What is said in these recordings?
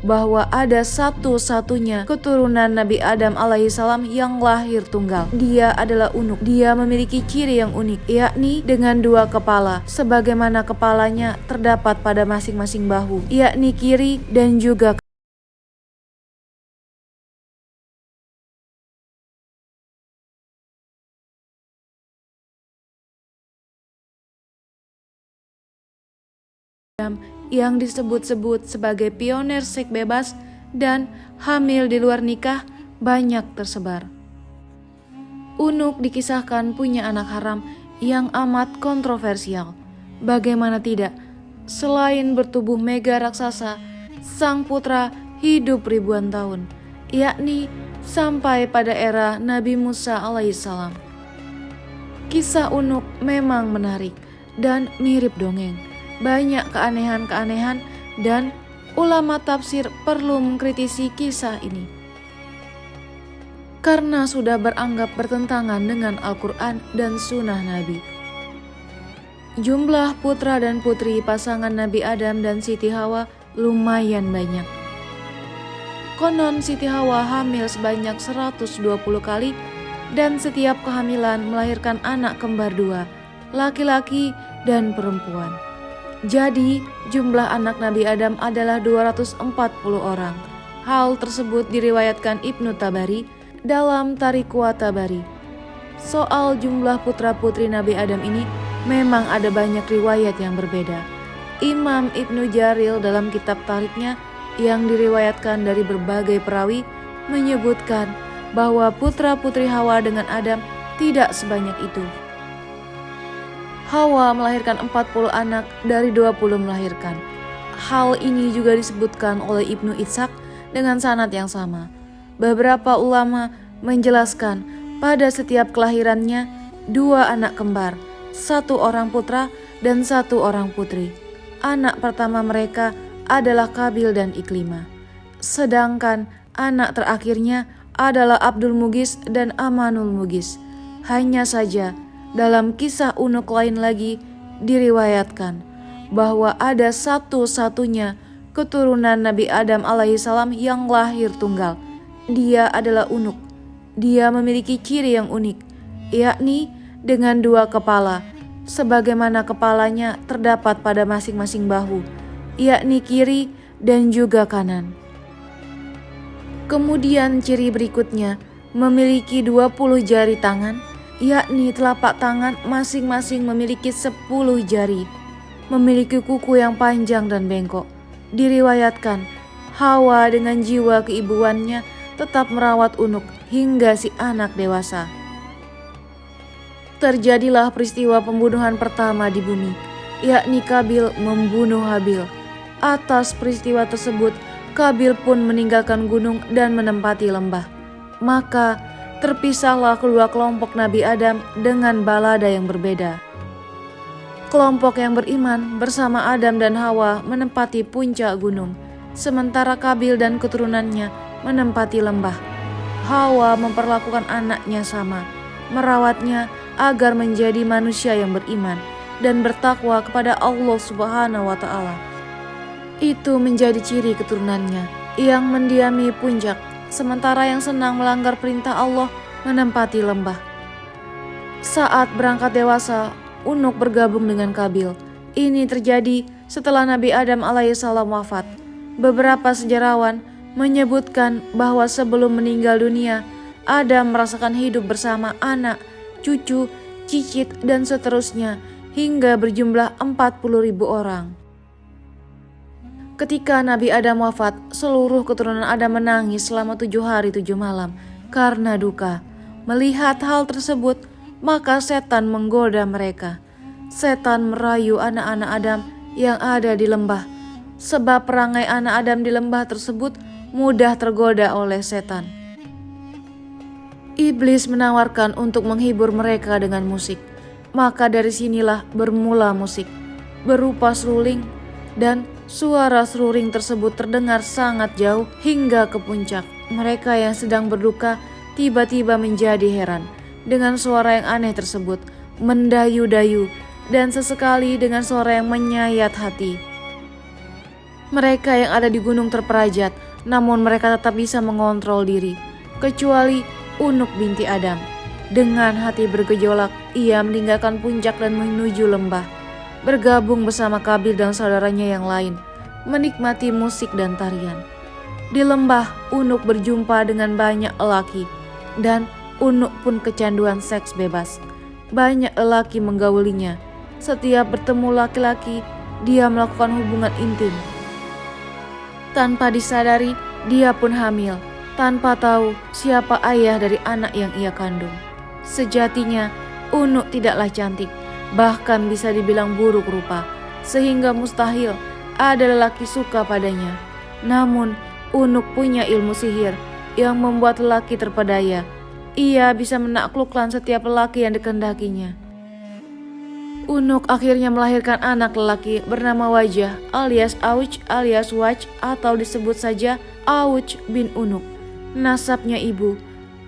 bahwa ada satu-satunya keturunan Nabi Adam alaihissalam yang lahir tunggal. Dia adalah unuk. Dia memiliki ciri yang unik, yakni dengan dua kepala, sebagaimana kepalanya terdapat pada masing-masing bahu, yakni kiri dan juga yang disebut-sebut sebagai pionir seks bebas dan hamil di luar nikah banyak tersebar. Unuk dikisahkan punya anak haram yang amat kontroversial. Bagaimana tidak? Selain bertubuh mega raksasa, sang putra hidup ribuan tahun, yakni sampai pada era Nabi Musa alaihissalam. Kisah Unuk memang menarik dan mirip dongeng. Banyak keanehan-keanehan dan ulama tafsir perlu mengkritisi kisah ini karena sudah beranggap bertentangan dengan Al-Quran dan Sunnah Nabi. Jumlah putra dan putri pasangan Nabi Adam dan Siti Hawa lumayan banyak. Konon Siti Hawa hamil sebanyak 120 kali dan setiap kehamilan melahirkan anak kembar dua, laki-laki dan perempuan. Jadi, jumlah anak Nabi Adam adalah 240 orang. Hal tersebut diriwayatkan Ibnu Tabari dalam Tariqwa Tabari. Soal jumlah putra-putri Nabi Adam ini memang ada banyak riwayat yang berbeda. Imam Ibnu Jaril dalam kitab Tarikhnya yang diriwayatkan dari berbagai perawi menyebutkan bahwa putra-putri Hawa dengan Adam tidak sebanyak itu. Hawa melahirkan 40 anak dari 20 melahirkan. Hal ini juga disebutkan oleh Ibnu Ishaq dengan sanad yang sama. Beberapa ulama menjelaskan pada setiap kelahirannya 2 anak kembar, 1 orang putra dan 1 orang putri. Anak pertama mereka adalah Qabil dan Iklimah. Sedangkan anak terakhirnya adalah Abdul Mughis dan Amanul Mughis. Hanya saja dalam kisah Unuk lain lagi diriwayatkan bahwa ada satu-satunya keturunan Nabi Adam alaihissalam yang lahir tunggal. Dia adalah Unuk. Dia memiliki ciri yang unik, yakni dengan 2 kepala, sebagaimana kepalanya terdapat pada masing-masing bahu, yakni kiri dan juga kanan. Kemudian ciri berikutnya memiliki 20 jari tangan, yakni telapak tangan masing-masing memiliki 10 jari, memiliki kuku yang panjang dan bengkok. Diriwayatkan Hawa dengan jiwa keibuannya tetap merawat Unuk hingga si anak dewasa. Terjadilah peristiwa pembunuhan pertama di bumi, yakni Qabil membunuh Habil. Atas peristiwa tersebut, Qabil pun meninggalkan gunung dan menempati lembah. Maka terpisahlah kedua kelompok Nabi Adam dengan balada yang berbeda. Kelompok yang beriman bersama Adam dan Hawa menempati puncak gunung, sementara Qabil dan keturunannya menempati lembah. Hawa memperlakukan anaknya sama, merawatnya agar menjadi manusia yang beriman dan bertakwa kepada Allah Subhanahu wa Ta'ala. Itu menjadi ciri keturunannya yang mendiami puncak, sementara yang senang melanggar perintah Allah menempati lembah. Saat berangkat dewasa, Unuk bergabung dengan Qabil. Ini terjadi setelah Nabi Adam alaihissalam wafat. Beberapa sejarawan menyebutkan bahwa sebelum meninggal dunia, Adam merasakan hidup bersama anak, cucu, cicit, dan seterusnya hingga berjumlah 40.000 orang. Ketika Nabi Adam wafat, seluruh keturunan Adam menangis selama 7 hari 7 malam karena duka. Melihat hal tersebut, maka setan menggoda mereka. Setan merayu anak-anak Adam yang ada di lembah, sebab perangai anak Adam di lembah tersebut mudah tergoda oleh setan. Iblis menawarkan untuk menghibur mereka dengan musik. Maka dari sinilah bermula musik, berupa seruling, dan suara seruling tersebut terdengar sangat jauh hingga ke puncak. Mereka yang sedang berduka tiba-tiba menjadi heran dengan suara yang aneh tersebut, mendayu-dayu, dan sesekali dengan suara yang menyayat hati. Mereka yang ada di gunung terperajat, namun mereka tetap bisa mengontrol diri, kecuali Unuk binti Adam. Dengan hati bergejolak, ia meninggalkan puncak dan menuju lembah, bergabung bersama Qabil dan saudaranya yang lain, menikmati musik dan tarian. Di lembah, Unuk berjumpa dengan banyak lelaki, dan Unuk pun kecanduan seks bebas. Banyak lelaki menggaulinya. Setiap bertemu laki-laki, dia melakukan hubungan intim. Tanpa disadari, dia pun hamil, tanpa tahu siapa ayah dari anak yang ia kandung. Sejatinya, Unuk tidaklah cantik, bahkan bisa dibilang buruk rupa, sehingga mustahil ada lelaki suka padanya. Namun, Unuk punya ilmu sihir yang membuat lelaki terpedaya. Ia bisa menaklukkan setiap lelaki yang dikehendakinya. Unuk akhirnya melahirkan anak lelaki bernama Wajah alias Auj alias Waj, atau disebut saja Auj bin Unuk. Nasabnya ibu,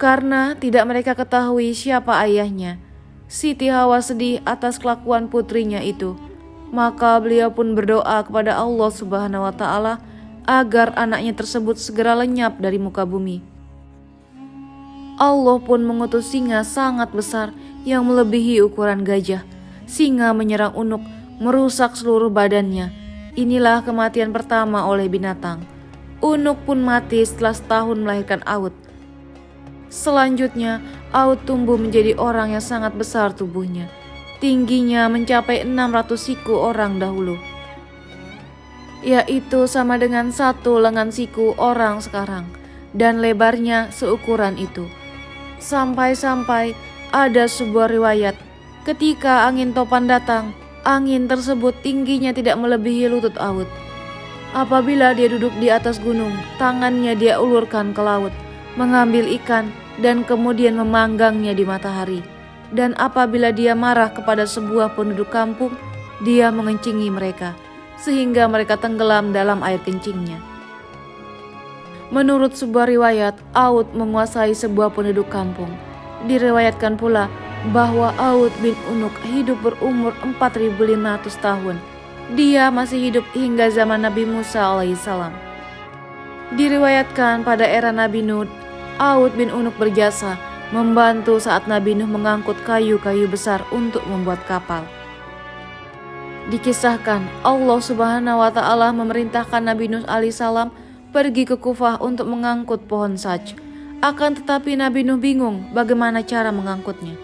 karena tidak mereka ketahui siapa ayahnya. Siti Hawa sedih atas kelakuan putrinya itu. Maka beliau pun berdoa kepada Allah Subhanahu wa Ta'ala agar anaknya tersebut segera lenyap dari muka bumi. Allah pun mengutus singa sangat besar yang melebihi ukuran gajah. Singa menyerang Unuk, merusak seluruh badannya. Inilah kematian pertama oleh binatang. Unuk pun mati setelah setahun melahirkan Aud. Selanjutnya, Aud tumbuh menjadi orang yang sangat besar tubuhnya. Tingginya mencapai 600 siku orang dahulu, yaitu sama dengan satu lengan siku orang sekarang, dan lebarnya seukuran itu. Sampai-sampai ada sebuah riwayat, ketika angin topan datang, angin tersebut tingginya tidak melebihi lutut Aud. Apabila dia duduk di atas gunung, tangannya dia ulurkan ke laut, mengambil ikan dan kemudian memanggangnya di matahari. Dan apabila dia marah kepada sebuah penduduk kampung, dia mengencingi mereka, sehingga mereka tenggelam dalam air kencingnya. Menurut sebuah riwayat, Aud menguasai sebuah penduduk kampung. Diriwayatkan pula bahwa Aud bin Unuk hidup berumur 4.500 tahun. Dia masih hidup hingga zaman Nabi Musa alaihissalam. Diriwayatkan pada era Nabi Nuh, Aud bin Unuk berjasa membantu saat Nabi Nuh mengangkut kayu-kayu besar untuk membuat kapal. Dikisahkan Allah Subhanahu wa Ta'ala memerintahkan Nabi Nuh alaihissalam pergi ke Kufah untuk mengangkut pohon saj. Akan tetapi Nabi Nuh bingung bagaimana cara mengangkutnya.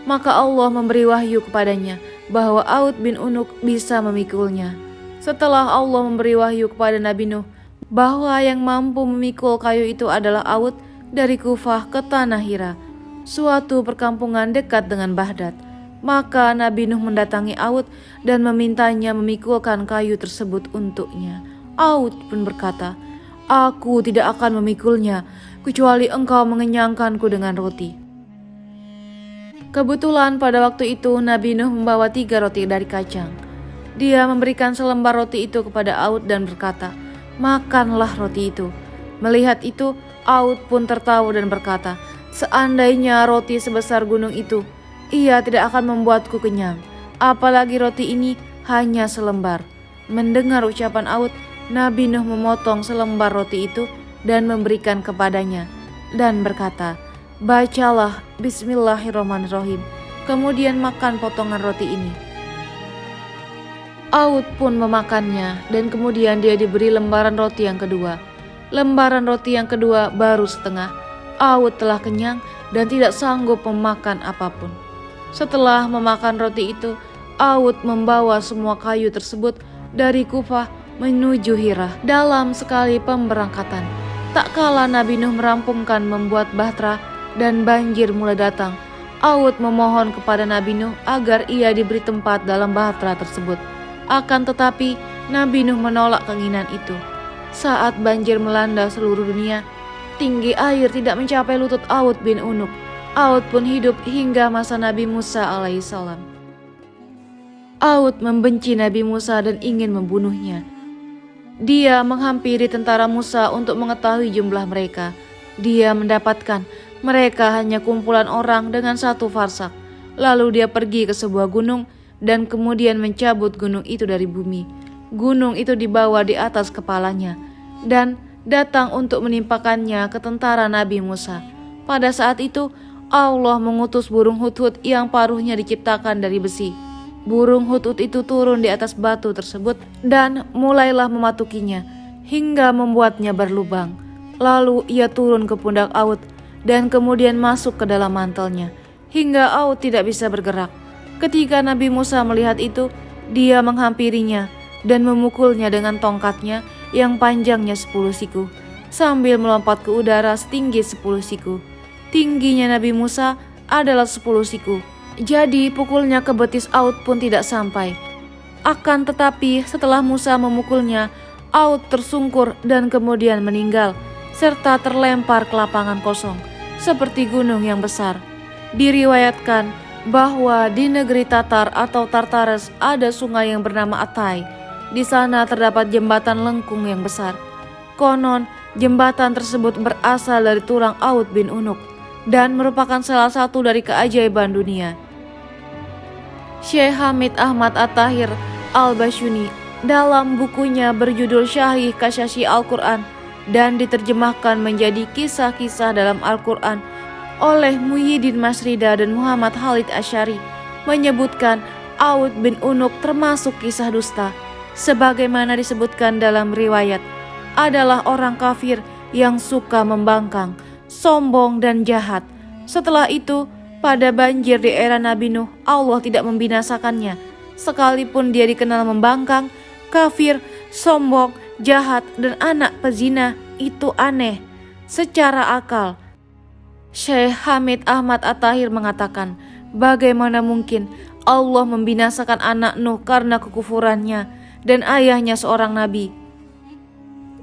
Maka Allah memberi wahyu kepadanya bahwa Aud bin Unuk bisa memikulnya. Setelah Allah memberi wahyu kepada Nabi Nuh bahwa yang mampu memikul kayu itu adalah Aud, dari Kufah ke Tanah Hira, suatu perkampungan dekat dengan Baghdad. Maka Nabi Nuh mendatangi Aud dan memintanya memikulkan kayu tersebut untuknya. Aud pun berkata, "Aku tidak akan memikulnya, kecuali engkau mengenyangkanku dengan roti." Kebetulan pada waktu itu Nabi Nuh membawa 3 roti dari kacang. Dia memberikan selembar roti itu kepada Aud dan berkata, "Makanlah roti itu." Melihat itu, Aud pun tertawa dan berkata, "Seandainya roti sebesar gunung itu, ia tidak akan membuatku kenyang. Apalagi roti ini hanya selembar." Mendengar ucapan Aud, Nabi Nuh memotong selembar roti itu dan memberikan kepadanya dan berkata, "Bacalah Bismillahirrahmanirrahim, kemudian makan potongan roti ini." Aud pun memakannya dan kemudian dia diberi lembaran roti yang kedua. Lembaran roti yang kedua baru setengah. Aud telah kenyang dan tidak sanggup memakan apapun. Setelah memakan roti itu, Aud membawa semua kayu tersebut dari Kufah menuju Hira dalam sekali pemberangkatan. Tak kala Nabi Nuh merampungkan membuat bahtera dan banjir mulai datang, Aud memohon kepada Nabi Nuh agar ia diberi tempat dalam bahtera tersebut. Akan tetapi Nabi Nuh menolak keinginan itu. Saat banjir melanda seluruh dunia, tinggi air tidak mencapai lutut Aud bin Unuk. Aud pun hidup hingga masa Nabi Musa alaihissalam. Aud membenci Nabi Musa dan ingin membunuhnya. Dia menghampiri tentara Musa untuk mengetahui jumlah mereka. Dia mendapatkan mereka hanya kumpulan orang dengan 1 farsak. Lalu dia pergi ke sebuah gunung dan kemudian mencabut gunung itu dari bumi. gunung itu dibawa di atas kepalanya dan datang untuk menimpakannya ke tentara Nabi Musa. Pada saat itu Allah mengutus burung hudhud yang paruhnya diciptakan dari besi. Burung hudhud itu turun di atas batu tersebut dan mulailah mematukinya hingga membuatnya berlubang. Lalu ia turun ke pundak Aud dan kemudian masuk ke dalam mantelnya hingga Aud tidak bisa bergerak. Ketika Nabi Musa melihat itu, dia menghampirinya dan memukulnya dengan tongkatnya yang panjangnya 10 siku sambil melompat ke udara setinggi 10 siku. Tingginya Nabi Musa adalah 10 siku. Jadi pukulnya ke betis Aud pun tidak sampai. Akan tetapi setelah Musa memukulnya, Aud tersungkur dan kemudian meninggal serta terlempar ke lapangan kosong seperti gunung yang besar. Diriwayatkan bahwa di negeri Tatar atau Tartares ada sungai yang bernama Atai. Di sana terdapat jembatan lengkung yang besar. Konon jembatan tersebut berasal dari tulang Aud bin Unuk dan merupakan salah satu dari keajaiban dunia. Syekh Hamid Ahmad At-Tahir Al-Bashuni dalam bukunya berjudul Syahih Kasyashi Al-Quran dan diterjemahkan menjadi kisah-kisah dalam Al-Quran oleh Muhyiddin Masrida dan Muhammad Khalid Asy'ari menyebutkan Aud bin Unuk termasuk kisah dusta. Sebagaimana disebutkan dalam riwayat, adalah orang kafir yang suka membangkang, sombong dan jahat. Setelah itu, pada banjir di era Nabi Nuh, Allah tidak membinasakannya. Sekalipun dia dikenal membangkang, kafir, sombong, jahat, dan anak pezina, itu aneh secara akal. Syekh Hamid Ahmad At-Tahir mengatakan, bagaimana mungkin Allah membinasakan anak Nuh karena kekufurannya dan ayahnya seorang nabi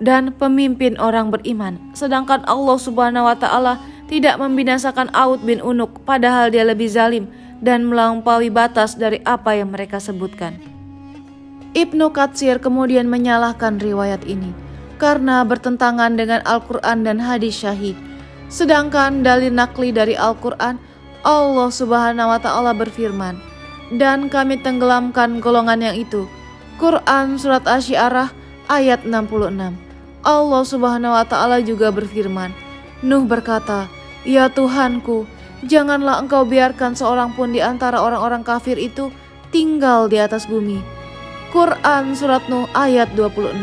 dan pemimpin orang beriman, sedangkan Allah Subhanahu wa Ta'ala tidak membinasakan Aud bin Unuk padahal dia lebih zalim dan melampaui batas dari apa yang mereka sebutkan. Ibnu Katsir kemudian menyalahkan riwayat ini karena bertentangan dengan Al-Quran dan hadis syahih. Sedangkan dalil nakli dari Al-Quran, Allah Subhanahu wa Ta'ala berfirman, dan kami tenggelamkan golongan yang itu. Quran Surat Asy-Syu'ara ayat 66. Allah Subhanahu wa Ta'ala juga berfirman, Nuh berkata, ya Tuhanku, janganlah engkau biarkan seorang pun di antara orang-orang kafir itu tinggal di atas bumi. Quran Surat Nuh ayat 26.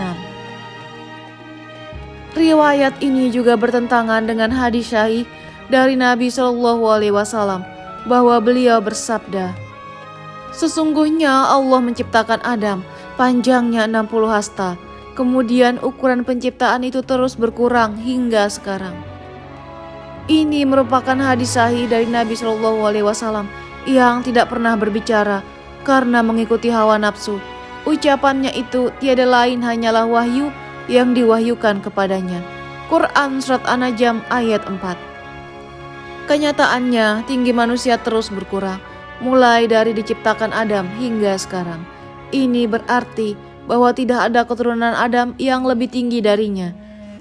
Riwayat ini juga bertentangan dengan hadis syahih dari Nabi Shallallahu Alaihi Wasallam bahwa beliau bersabda, sesungguhnya Allah menciptakan Adam, panjangnya 60 hasta. Kemudian ukuran penciptaan itu terus berkurang hingga sekarang. Ini merupakan hadis sahih dari Nabi Shallallahu Alaihi Wasallam yang tidak pernah berbicara karena mengikuti hawa nafsu. Ucapannya itu tiada lain hanyalah wahyu yang diwahyukan kepadanya. Quran Surat An-Najm ayat 4. Kenyataannya tinggi manusia terus berkurang, mulai dari diciptakan Adam hingga sekarang. Ini berarti bahwa tidak ada keturunan Adam yang lebih tinggi darinya.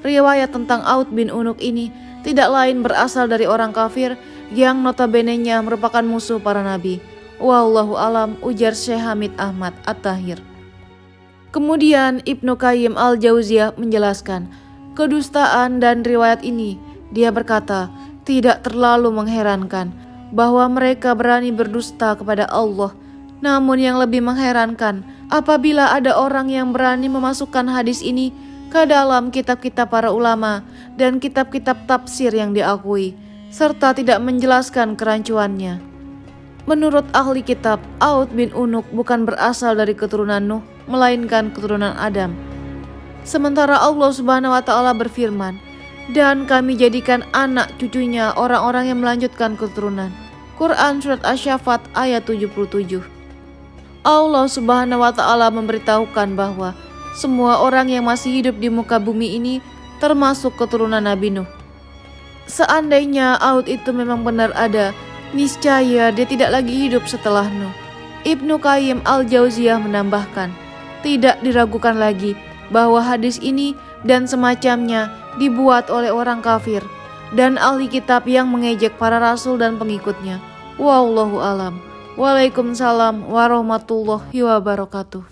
Riwayat tentang Aud bin Unuk ini tidak lain berasal dari orang kafir yang notabene-nya merupakan musuh para nabi. Wallahu alam, ujar Syekh Hamid Ahmad At-Tahir. Kemudian Ibnu Qayyim Al-Jauziyah menjelaskan kedustaan dan riwayat ini. Dia berkata, tidak terlalu mengherankan bahwa mereka berani berdusta kepada Allah. Namun yang lebih mengherankan apabila ada orang yang berani memasukkan hadis ini ke dalam kitab-kitab para ulama dan kitab-kitab tafsir yang diakui, serta tidak menjelaskan kerancuannya. Menurut ahli kitab, Aud bin Unuk bukan berasal dari keturunan Nuh, melainkan keturunan Adam. Sementara Allah Subhanahu wa Ta'ala berfirman, dan kami jadikan anak cucunya orang-orang yang melanjutkan keturunan. Quran Surat Asy-Syaffat ayat 77. Allah Subhanahu wa Ta'ala memberitahukan bahwa semua orang yang masih hidup di muka bumi ini termasuk keturunan Nabi Nuh. Seandainya Aud itu memang benar ada, niscaya dia tidak lagi hidup setelah Nuh. Ibnu Qayyim Al-Jauziyah menambahkan, tidak diragukan lagi bahwa hadis ini dan semacamnya dibuat oleh orang kafir dan ahli kitab yang mengejek para rasul dan pengikutnya. Wallahu alam. Waalaikumsalam warahmatullahi wabarakatuh.